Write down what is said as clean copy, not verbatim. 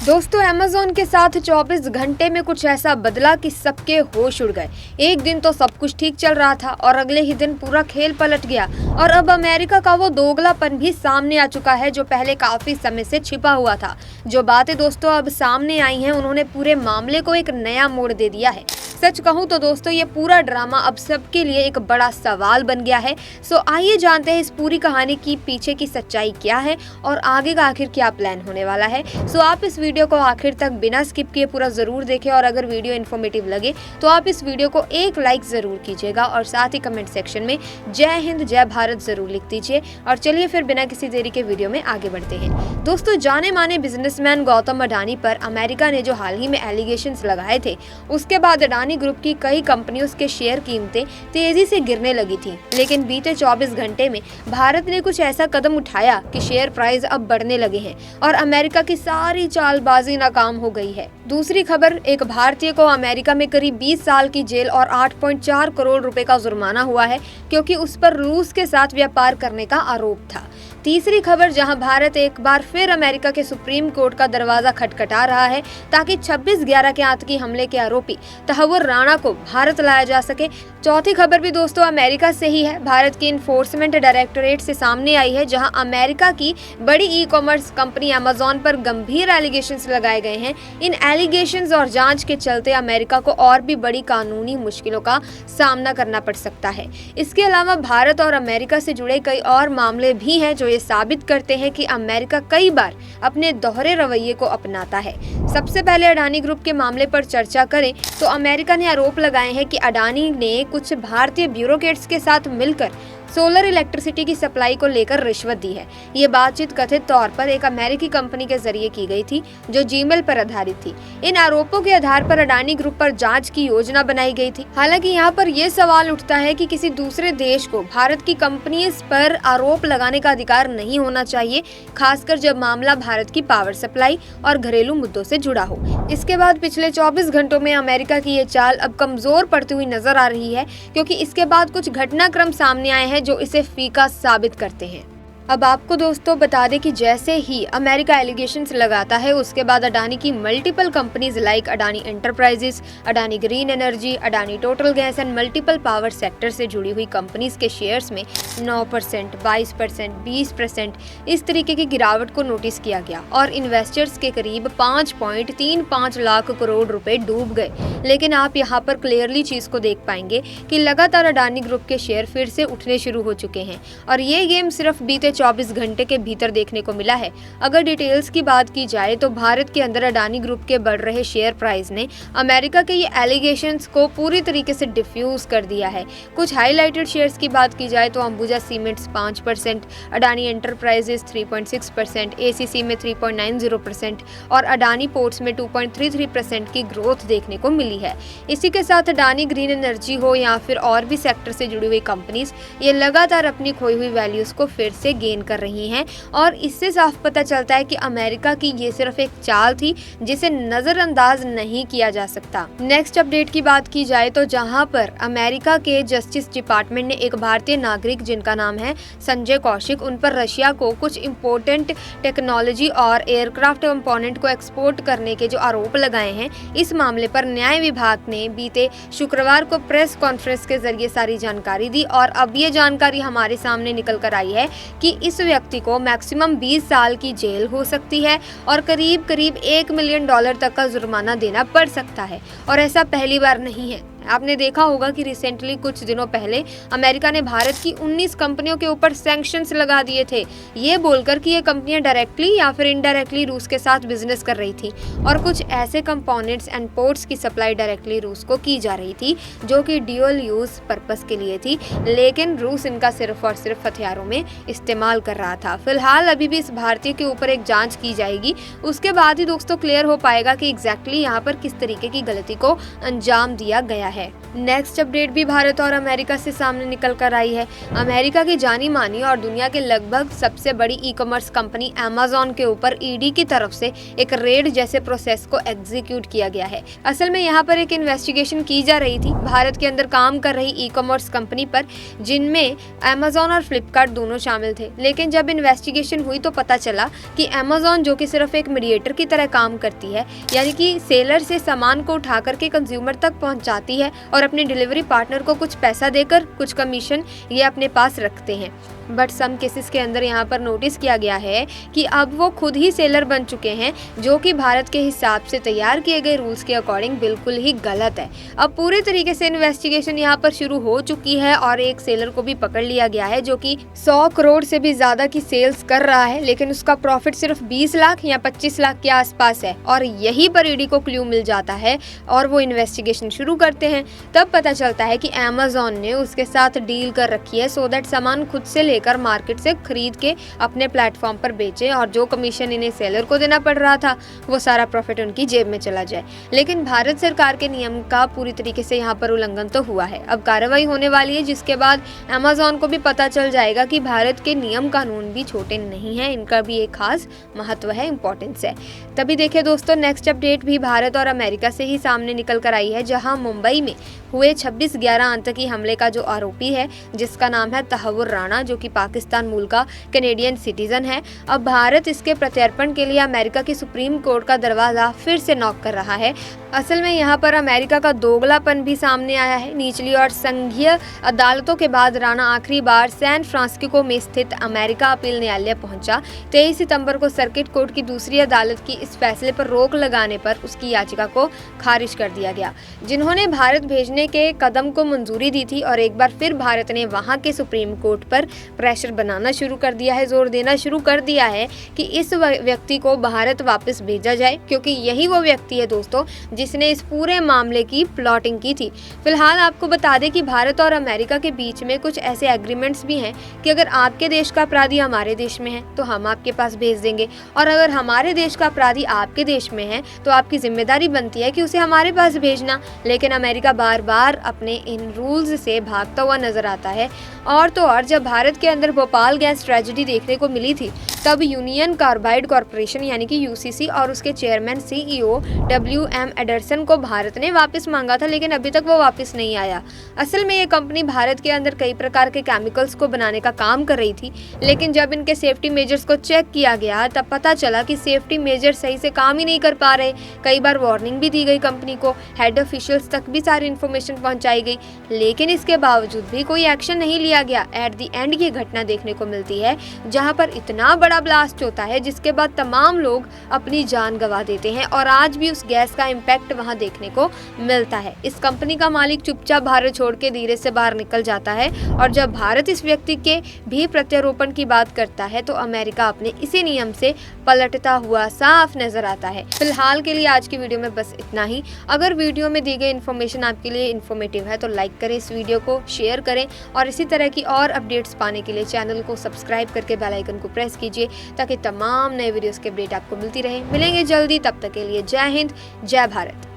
दोस्तों अमेज़न के साथ 24 घंटे में कुछ ऐसा बदला कि सबके होश उड़ गए। एक दिन तो सब कुछ ठीक चल रहा था और अगले ही दिन पूरा खेल पलट गया और अब अमेरिका का वो दोगलापन भी सामने आ चुका है जो पहले काफी समय से छिपा हुआ था। जो बातें दोस्तों अब सामने आई हैं उन्होंने पूरे मामले को एक नया मोड़ दे दिया है। सच कहूं तो दोस्तों ये पूरा ड्रामा अब सबके लिए एक बड़ा सवाल बन गया है। सो आइए जानते हैं इस पूरी कहानी की पीछे की सच्चाई क्या है और आगे का आखिर क्या प्लान होने वाला है। सो आप इस वीडियो को आखिर तक बिना स्किप किए पूरा जरूर देखें और अगर वीडियो इन्फॉर्मेटिव लगे तो आप इस वीडियो को एक लाइक जरूर कीजिएगा और साथ ही कमेंट सेक्शन में जय हिंद जय भारत जरूर लिख दीजिए। और चलिए फिर बिना किसी देरी के वीडियो में आगे बढ़ते हैं। दोस्तों जाने माने बिजनेसमैन गौतम अडानी पर अमेरिका ने जो हाल ही में एलिगेशंस लगाए थे उसके बाद अडानी ग्रुप की कई कंपनियों के शेयर कीमतें तेजी से गिरने लगी थी। लेकिन बीते 24 घंटे में भारत ने कुछ ऐसा कदम उठाया कि शेयर प्राइस अब बढ़ने लगे हैं और अमेरिका की सारी चालबाजी नाकाम हो गई है। दूसरी खबर, एक भारतीय को अमेरिका में करीब 20 साल की जेल और 8.4 करोड़ रुपए का जुर्माना हुआ है क्योंकि उस पर रूस के साथ व्यापार करने का आरोप था। तीसरी खबर, जहां भारत एक बार फिर अमेरिका के सुप्रीम कोर्ट का दरवाजा खटखटा रहा है ताकि 26/11 के आतंकी हमले के आरोपी तहव्वुर राणा को भारत लाया जा सके। चौथी खबर भी दोस्तों अमेरिका से ही है। भारत की इन्फोर्समेंट डायरेक्टोरेट से सामने आई है जहां अमेरिका की बड़ी ई-कॉमर्स कंपनी अमेज़न पर गंभीर एलिगेशंस लगाए गए हैं। इन एलिगेशंस और जांच के चलते अमेरिका को और भी बड़ी कानूनी मुश्किलों का सामना करना पड़ सकता है। इसके अलावा भारत और अमेरिका से जुड़े कई और मामले भी हैं जो ये साबित करते हैं कि अमेरिका कई बार अपने दोहरे रवैये को अपनाता है। सबसे पहले अडानी ग्रुप के मामले पर चर्चा करें तो अमेरिका ने आरोप लगाए हैं कि अडानी ने कुछ भारतीय ब्यूरोक्रेट्स के साथ मिलकर सोलर इलेक्ट्रिसिटी की सप्लाई को लेकर रिश्वत दी है। ये बातचीत कथित तौर पर एक अमेरिकी कंपनी के जरिए की गई थी जो जीमेल पर आधारित थी। इन आरोपों के आधार पर अडानी ग्रुप पर जांच की योजना बनाई गई थी। हालांकि यहाँ पर यह सवाल उठता है कि किसी दूसरे देश को भारत की कंपनी पर आरोप लगाने का अधिकार नहीं होना चाहिए, खासकर जब मामला भारत की पावर सप्लाई और घरेलू मुद्दों से जुड़ा हो। इसके बाद पिछले 24 घंटों में अमेरिका की ये चाल अब कमजोर पड़ती हुई नजर आ रही है क्योंकि इसके बाद कुछ घटनाक्रम सामने आए हैं जो इसे फीका साबित करते हैं। अब आपको दोस्तों बता दें कि जैसे ही अमेरिका एलिगेशंस लगाता है उसके बाद अडानी की multiple companies like Adani enterprises, Adani green energy, Adani total gas and multiple power sector से जुड़ी हुई कंपनीज के शेयर्स में 9%, 22%, 20% इस तरीके की गिरावट को नोटिस किया गया और इन्वेस्टर्स के करीब 5.35 लाख करोड़ रुपए डूब गए। लेकिन आप यहाँ पर क्लियरली चीज को देख पाएंगे कि लगातार अडानी ग्रुप के शेयर फिर से उठने शुरू हो चुके हैं और ये गेम सिर्फ बीते 24 घंटे के भीतर देखने को मिला है। अगर डिटेल्स की बात की जाए तो भारत के अंदर अडानी ग्रुप के बढ़ रहे शेयर प्राइस ने अमेरिका के ये एलिगेशंस को पूरी तरीके से डिफ्यूज कर दिया है। कुछ हाईलाइटेड शेयर्स की बात की जाए तो Ambuja cements 5%, Adani enterprises 3.6%, ACC में 3.90% और अडानी पोर्ट्स में 2.33% की ग्रोथ देखने को मिली है। इसी के साथ अडानी ग्रीन एनर्जी हो या फिर और भी सेक्टर से जुड़ी हुई कंपनीज ये लगातार अपनी खोई हुई वैल्यूज को फिर से गेन कर रही हैं और इससे साफ पता चलता है कि अमेरिका की ये सिर्फ एक चाल थी जिसे नजरअंदाज नहीं किया जा सकता। नेक्स्ट अपडेट की बात की जाए तो जहां पर अमेरिका के जस्टिस डिपार्टमेंट ने एक भारतीय नागरिक जिनका नाम है संजय कौशिक, उन पर रशिया को कुछ इंपोर्टेंट टेक्नोलॉजी और एयरक्राफ्ट कंपोनेंट को एक्सपोर्ट करने के जो आरोप लगाए हैं, इस मामले पर न्याय विभाग ने बीते शुक्रवार को प्रेस कॉन्फ्रेंस के जरिए सारी जानकारी दी और अब ये जानकारी हमारे सामने निकल कर आई है कि इस व्यक्ति को मैक्सिमम 20 साल की जेल हो सकती है और करीब करीब $1 मिलियन तक का जुर्माना देना पड़ सकता है। और ऐसा पहली बार नहीं है। आपने देखा होगा कि रिसेंटली कुछ दिनों पहले अमेरिका ने भारत की 19 कंपनियों के ऊपर सैंक्शंस लगा दिए थे, ये बोलकर कि ये कंपनियां डायरेक्टली या फिर इनडायरेक्टली रूस के साथ बिजनेस कर रही थी और कुछ ऐसे कंपोनेंट्स एंड पोर्ट्स की सप्लाई डायरेक्टली रूस को की जा रही थी जो कि ड्यूअल यूज पर्पस के लिए थी, लेकिन रूस इनका सिर्फ और सिर्फ हथियारों में इस्तेमाल कर रहा था। फिलहाल अभी भी इस भारतीय के ऊपर एक जाँच की जाएगी, उसके बाद ही दोस्तों क्लियर हो पाएगा कि एग्जैक्टली यहाँ पर किस तरीके की गलती को अंजाम दिया गया है। नेक्स्ट अपडेट भी भारत और अमेरिका से सामने निकल कर आई है। अमेरिका की जानी मानी और दुनिया के लगभग सबसे बड़ी ई कॉमर्स कंपनी अमेज़न के ऊपर ईडी की तरफ से एक रेड जैसे प्रोसेस को एग्जीक्यूट किया गया है। असल में यहाँ पर एक इन्वेस्टिगेशन की जा रही थी भारत के अंदर काम कर रही ई कॉमर्स कंपनी पर, जिनमें अमेज़न और फ्लिपकार्ट दोनों शामिल थे। लेकिन जब इन्वेस्टिगेशन हुई तो पता चला कि अमेज़न, जो कि सिर्फ एक मीडिएटर की तरह काम करती है, यानी कि सेलर से सामान को उठा करके कंज्यूमर तक पहुंचाती है और अपने डिलीवरी पार्टनर को कुछ पैसा देकर कुछ कमीशन ये अपने पास रखते हैं। बट सम केसेस के अंदर यहाँ पर नोटिस किया गया है कि अब वो खुद ही सेलर बन चुके हैं, जो कि भारत के हिसाब से तैयार किए गए रूल्स के अकॉर्डिंग बिल्कुल ही गलत है। अब पूरे तरीके से इन्वेस्टिगेशन यहाँ पर शुरू हो चुकी है और एक सेलर को भी पकड़ लिया गया है, जो कि 100 करोड़ से भी ज्यादा की सेल्स कर रहा है, लेकिन उसका प्रॉफिट सिर्फ 20 लाख या 25 लाख के आसपास है। और यहीं पर ईडी को क्लू मिल जाता है और वो इन्वेस्टिगेशन शुरू करते हैं। तब पता चलता है कि अमेज़न ने उसके साथ डील कर रखी है सो दैट सामान खुद से लेकर मार्केट से खरीद के अपने प्लेटफॉर्म पर बेचे और जो कमीशन इन्हें सेलर को देना पड़ रहा था वो सारा प्रॉफिट उनकी जेब में चला जाए। लेकिन भारत सरकार के नियम का पूरी तरीके से यहाँ पर उल्लंघन तो हुआ है। अब कार्रवाई होने वाली है, जिसके बाद अमेज़न को भी पता चल जाएगा कि भारत के नियम कानून भी छोटे नहीं हैं, इनका भी एक खास महत्व है, इंपॉर्टेंस है। तभी देखिए दोस्तों, नेक्स्ट अपडेट भी भारत और अमेरिका से ही सामने निकल कर आई है, जहां मुंबई में हुए 26/11 आतंकी हमले का जो आरोपी है, जिसका नाम है तहव्वुर राणा, जो कि पाकिस्तान मूल का कैनेडियन सिटीजन है, अब भारत इसके प्रत्यर्पण के लिए अमेरिका की सुप्रीम कोर्ट का दरवाजा फिर से नॉक कर रहा है। असल में यहाँ पर अमेरिका का दोगलापन भी सामने आया है। निचली और संघीय अदालतों के बाद राणा आखिरी बार सैन फ्रांसिस्को में स्थित अमेरिका अपील न्यायालय पहुंचा। 23 सितंबर को सर्किट कोर्ट की दूसरी अदालत की इस फैसले पर रोक लगाने पर उसकी याचिका को खारिज कर दिया गया, जिन्होंने भारत भेजने के कदम को मंजूरी दी थी। और एक बार फिर भारत ने वहां के सुप्रीम कोर्ट पर प्रेशर बनाना शुरू कर दिया है, जोर देना शुरू कर दिया है कि इस व्यक्ति को भारत वापस भेजा जाए, क्योंकि यही वो व्यक्ति है दोस्तों जिसने इस पूरे मामले की प्लॉटिंग की थी। फिलहाल आपको बता दें कि भारत और अमेरिका के बीच में कुछ ऐसे एग्रीमेंट्स भी हैं कि अगर आपके देश का अपराधी हमारे देश में है तो हम आपके पास भेज देंगे, और अगर हमारे देश का अपराधी आपके देश में है तो आपकी जिम्मेदारी बनती है कि उसे हमारे पास भेजना। लेकिन अमेरिका बार बार अपने इन रूल्स से भागता हुआ नजर आता है। और तो और जब भारत के अंदर भोपाल गैस ट्रेजेडी देखने को मिली थी, तब यूनियन कार्बाइड कॉर्पोरेशन यानी कि यूसीसी और उसके चेयरमैन सीईओ WM एडरसन को भारत ने वापस मांगा था, लेकिन अभी तक वो वापस नहीं आया। असल में ये कंपनी भारत के अंदर कई प्रकार के केमिकल्स को बनाने का काम कर रही थी, लेकिन जब इनके सेफ्टी मेजर्स को चेक किया गया तब पता चला कि सेफ्टी मेजर सही से काम ही नहीं कर पा रहे। कई बार वार्निंग भी दी गई कंपनी को, हेड ऑफिशियल्स तक भी सारी इन्फॉर्मेशन पहुंचाई गई, लेकिन इसके बावजूद भी कोई एक्शन नहीं लिया गया। एट द एंड ये घटना देखने को मिलती है जहां पर इतना बड़ा ब्लास्ट होता है जिसके बाद तमाम लोग अपनी जान गंवा देते हैं, और आज भी उस गैस का इम्पैक्ट वहां देखने को मिलता है। इस कंपनी का मालिक चुपचाप भारत छोड़ के धीरे से बाहर निकल जाता है, और जब भारत इस व्यक्ति के भी प्रत्यारोपण की बात करता है तो अमेरिका अपने इसी नियम से पलटता हुआ साफ नजर आता है। फिलहाल के लिए आज की वीडियो में बस इतना ही। अगर वीडियो में दी गई इन्फॉर्मेशन आपके लिए इन्फॉर्मेटिव है तो लाइक करें, इस वीडियो को शेयर करें, और इसी तरह की और अपडेट्स पाने के लिए चैनल को सब्सक्राइब करके बेल आइकन को प्रेस कीजिए, ताकि तमाम नए वीडियोस के अपडेट आपको मिलती रहे। मिलेंगे जल्दी, तब तक के लिए जय हिंद, जय भारत।